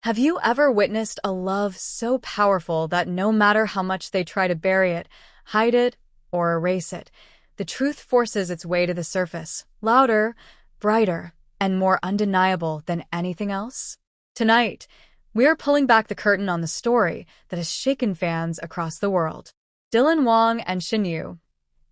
Have you ever witnessed a love so powerful that no matter how much they try to bury it, hide it, or erase it, the truth forces its way to the surface, louder, brighter, and more undeniable than anything else? Tonight, we're pulling back the curtain on the story that has shaken fans across the world. Wang and Shen Yue,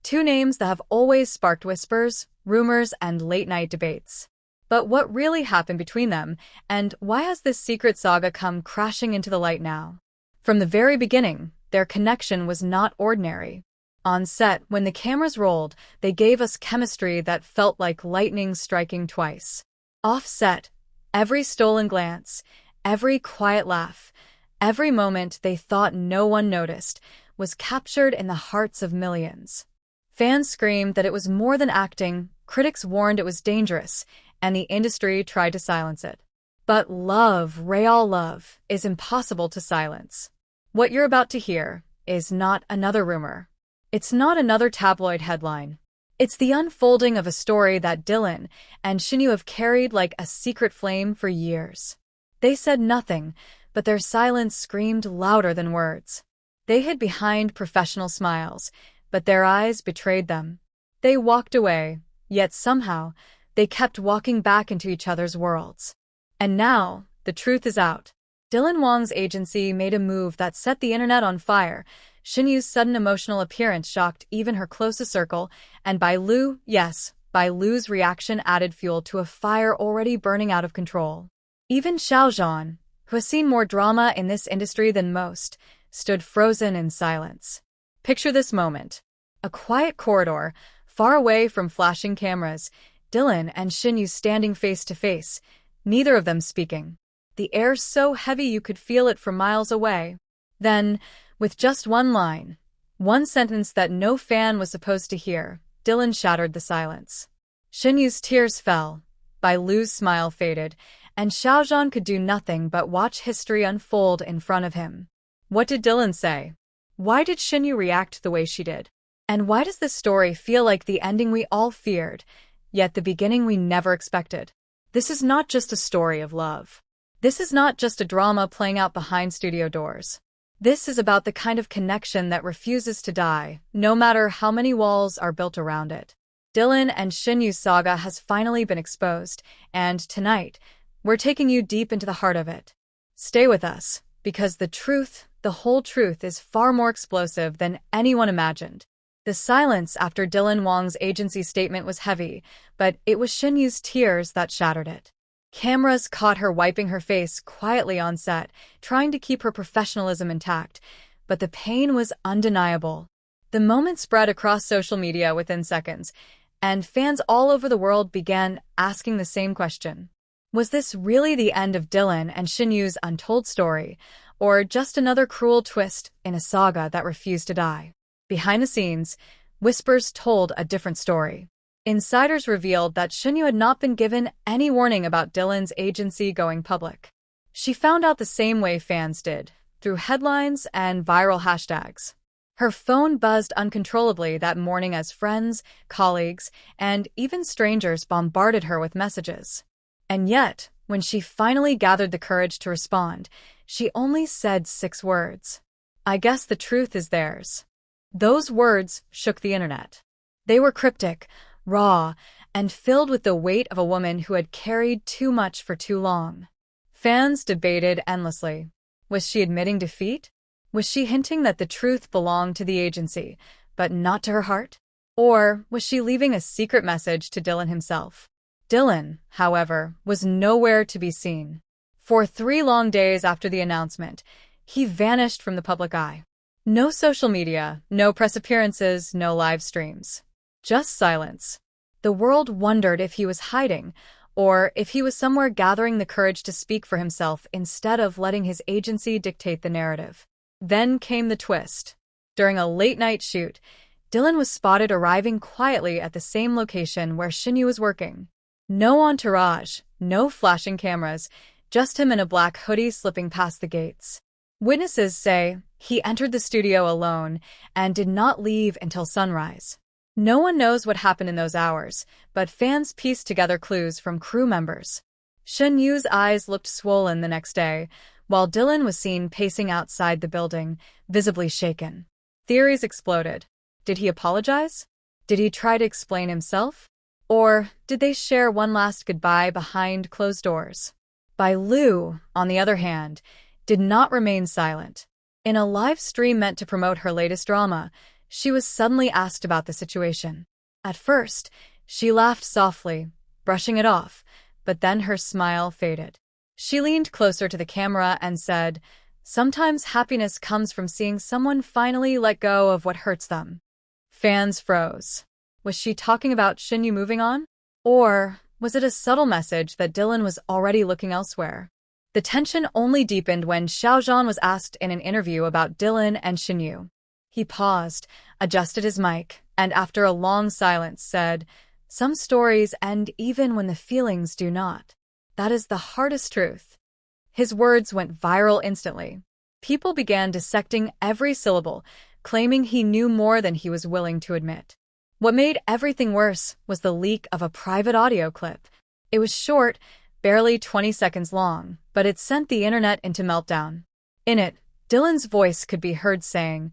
two names that have always sparked whispers, rumors, and late-night debates. But what really happened between them, and why has this secret saga come crashing into the light now? From the very beginning, their connection was not ordinary. On set, when the cameras rolled, they gave us chemistry that felt like lightning striking twice. Off set, every stolen glance, every quiet laugh, every moment they thought no one noticed, was captured in the hearts of millions. Fans screamed that it was more than acting, critics warned it was dangerous, and the industry tried to silence it. But love, real love, is impossible to silence. What you're about to hear is not another rumor. It's not another tabloid headline. It's the unfolding of a story that Dylan and Shen Yue have carried like a secret flame for years. They said nothing, but their silence screamed louder than words. They hid behind professional smiles, but their eyes betrayed them. They walked away, yet somehow, they kept walking back into each other's worlds. And now, the truth is out. Wang's agency made a move that set the internet on fire. Shen Yue's sudden emotional appearance shocked even her closest circle, and Bai Lu, yes, Bai Lu's reaction added fuel to a fire already burning out of control. Even Xiao Zhan, who has seen more drama in this industry than most, stood frozen in silence. Picture this moment. A quiet corridor, far away from flashing cameras, Dylan and Shen Yue standing face to face, neither of them speaking. The air so heavy you could feel it from miles away. Then, with just one line, one sentence that no fan was supposed to hear, Dylan shattered the silence. Shen Yue's tears fell, Bai Lu's smile faded, and Xiao Zhan could do nothing but watch history unfold in front of him. What did Dylan say? Why did Shen Yue react the way she did? And why does this story feel like the ending we all feared, yet the beginning we never expected? This is not just a story of love. This is not just a drama playing out behind studio doors. This is about the kind of connection that refuses to die, no matter how many walls are built around it. Dylan and Shen Yue's saga has finally been exposed, and tonight, we're taking you deep into the heart of it. Stay with us, because the truth, the whole truth, is far more explosive than anyone imagined. The silence after Wang's agency statement was heavy, but it was Shen Yue's tears that shattered it. Cameras caught her wiping her face quietly on set, trying to keep her professionalism intact, but the pain was undeniable. The moment spread across social media within seconds, and fans all over the world began asking the same question. Was this really the end of Dylan and Shen Yue's untold story, or just another cruel twist in a saga that refused to die? Behind the scenes, whispers told a different story. Insiders revealed that Shen Yue had not been given any warning about Dylan's agency going public. She found out the same way fans did, through headlines and viral hashtags. Her phone buzzed uncontrollably that morning as friends, colleagues, and even strangers bombarded her with messages. And yet, when she finally gathered the courage to respond, she only said 6 words. I guess the truth is theirs. Those words shook the internet. They were cryptic, raw, and filled with the weight of a woman who had carried too much for too long. Fans debated endlessly. Was she admitting defeat? Was she hinting that the truth belonged to the agency, but not to her heart? Or was she leaving a secret message to Dylan himself? Dylan, however, was nowhere to be seen. For 3 long days after the announcement, he vanished from the public eye. No social media, no press appearances, no live streams. Just silence. The world wondered if he was hiding, or if he was somewhere gathering the courage to speak for himself instead of letting his agency dictate the narrative. Then came the twist. During a late-night shoot, Dylan was spotted arriving quietly at the same location where Shen Yue was working. No entourage, no flashing cameras, just him in a black hoodie slipping past the gates. Witnesses say he entered the studio alone and did not leave until sunrise. No one knows what happened in those hours, but fans pieced together clues from crew members. Shen Yu's eyes looked swollen the next day, while Dylan was seen pacing outside the building, visibly shaken. Theories exploded. Did he apologize? Did he try to explain himself? Or did they share one last goodbye behind closed doors? Bai Lu, on the other hand, did not remain silent. In a live stream meant to promote her latest drama, she was suddenly asked about the situation. At first, she laughed softly, brushing it off, but then her smile faded. She leaned closer to the camera and said, "Sometimes happiness comes from seeing someone finally let go of what hurts them." Fans froze. Was she talking about Shen Yue moving on? Or was it a subtle message that Dylan was already looking elsewhere? The tension only deepened when Xiao Zhan was asked in an interview about Dylan and Shen Yue. He paused, adjusted his mic, and after a long silence said, "Some stories end even when the feelings do not. That is the hardest truth." His words went viral instantly. People began dissecting every syllable, claiming he knew more than he was willing to admit. What made everything worse was the leak of a private audio clip. It was short, barely 20 seconds long, but it sent the internet into meltdown. In it, Dylan's voice could be heard saying,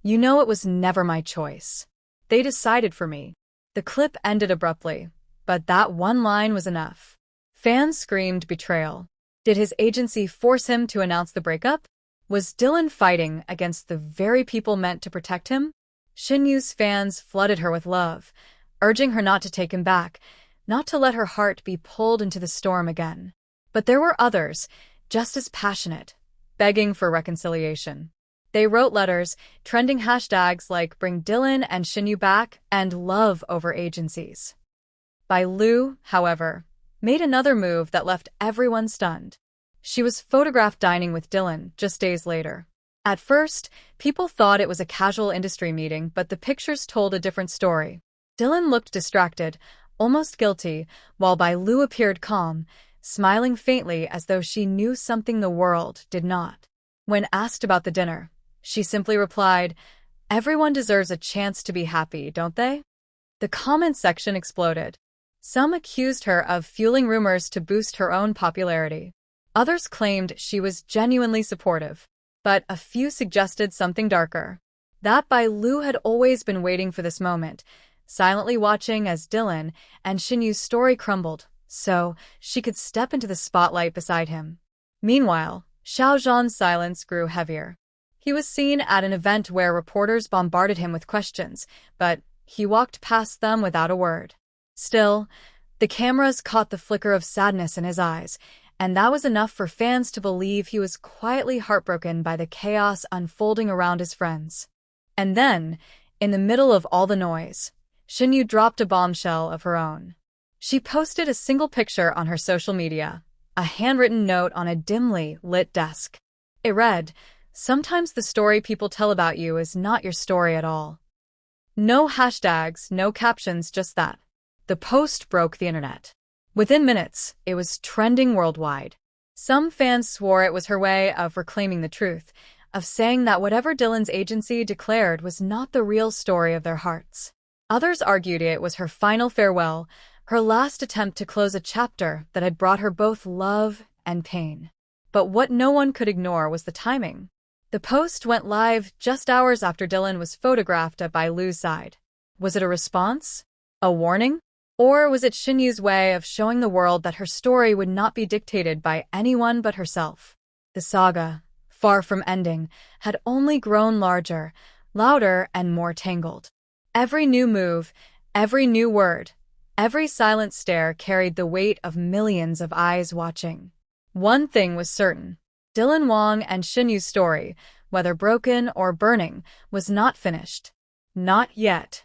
"You know it was never my choice. They decided for me." The clip ended abruptly, but that one line was enough. Fans screamed betrayal. Did his agency force him to announce the breakup? Was Dylan fighting against the very people meant to protect him? Shen Yu's fans flooded her with love, urging her not to take him back, not to let her heart be pulled into the storm again. But there were others, just as passionate, begging for reconciliation. They wrote letters, trending hashtags like "Bring Dylan and Shen Yue back" and "Love over agencies." Bai Lu, however, made another move that left everyone stunned. She was photographed dining with Dylan just days later. At first, people thought it was a casual industry meeting, but the pictures told a different story. Dylan looked distracted, almost guilty, while Bai Lu appeared calm, smiling faintly as though she knew something the world did not. When asked about the dinner, she simply replied, "Everyone deserves a chance to be happy, don't they?" The comment section exploded. Some accused her of fueling rumors to boost her own popularity. Others claimed she was genuinely supportive. But a few suggested something darker. That Bai Lu had always been waiting for this moment, silently watching as Dylan and Shen Yu's story crumbled, so she could step into the spotlight beside him. Meanwhile, Xiao Zhan's silence grew heavier. He was seen at an event where reporters bombarded him with questions, but he walked past them without a word. Still, the cameras caught the flicker of sadness in his eyes, and that was enough for fans to believe he was quietly heartbroken by the chaos unfolding around his friends. And then, in the middle of all the noise, Shen Yue dropped a bombshell of her own. She posted a single picture on her social media, a handwritten note on a dimly lit desk. It read, "Sometimes the story people tell about you is not your story at all." No hashtags, no captions, just that. The post broke the internet. Within minutes, it was trending worldwide. Some fans swore it was her way of reclaiming the truth, of saying that whatever Dylan's agency declared was not the real story of their hearts. Others argued it was her final farewell, her last attempt to close a chapter that had brought her both love and pain. But what no one could ignore was the timing. The post went live just hours after Dylan was photographed at Bai Lu's side. Was it a response? A warning? Or was it Shen Yu's way of showing the world that her story would not be dictated by anyone but herself? The saga, far from ending, had only grown larger, louder, and more tangled. Every new move, every new word, every silent stare carried the weight of millions of eyes watching. One thing was certain. Dylan Wang and Shen Yue's story, whether broken or burning, was not finished. Not yet.